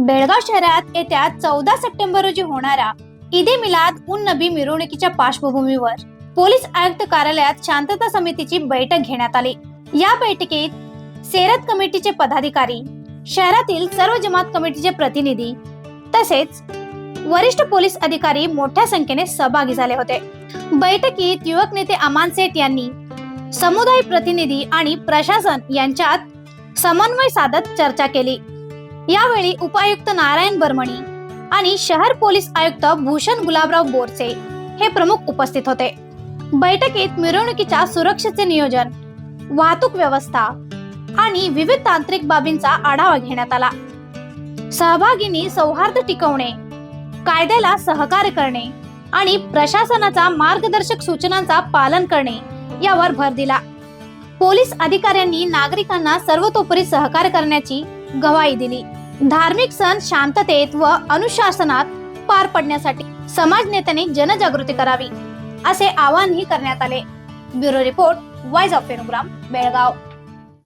बेळगाव शहरात येत्या 14 सप्टेंबर रोजी होणाऱ्या ईद ए मिलाद उन नबी मिरवणुकीच्या पार्श्वभूमीवर पोलीस आयुक्त कार्यालयात शांतता समितीची बैठक घेण्यात आली। या बैठकीत सेरत कमिटीचे पदाधिकारी, शहरातील सर्व जमात कमिटीचे प्रतिनिधी तसेच वरिष्ठ पोलीस अधिकारी मोठ्या संख्येने सहभागी झाले होते। बैठकीत युवक नेते अमान सेठ यांनी समुदाय प्रतिनिधी आणि प्रशासन यांच्यात समन्वय साधत चर्चा केली। यावेळी उपायुक्त नारायण बर्मणी आणि शहर पोलीस आयुक्त भूषण गुलाबराव बोरसे हे प्रमुख उपस्थित होते। बैठकीत मिरवणुकीच्या सुरक्षेचे नियोजन, वाहतूक व्यवस्था आणि विविध तांत्रिक बाबींचा आढावा घेण्यात आला। सहभागींनी सौहार्द टिकवणे, कायद्याला सहकार्य करणे आणि प्रशासनाचा मार्गदर्शक सूचनांचा पालन करणे यावर भर दिला। पोलीस अधिकाऱ्यांनी नागरिकांना सर्वतोपरी सहकार्य करण्याची ग्वाही दिली। धार्मिक सण शांततेत व अनुशासनात पार पडण्यासाठी समाज नेत्यांनी जनजागृती करावी असे आवाहनही करण्यात आले। ब्युरो रिपोर्ट, वॉइस ऑफ फेनुग्राम, बेळगाव।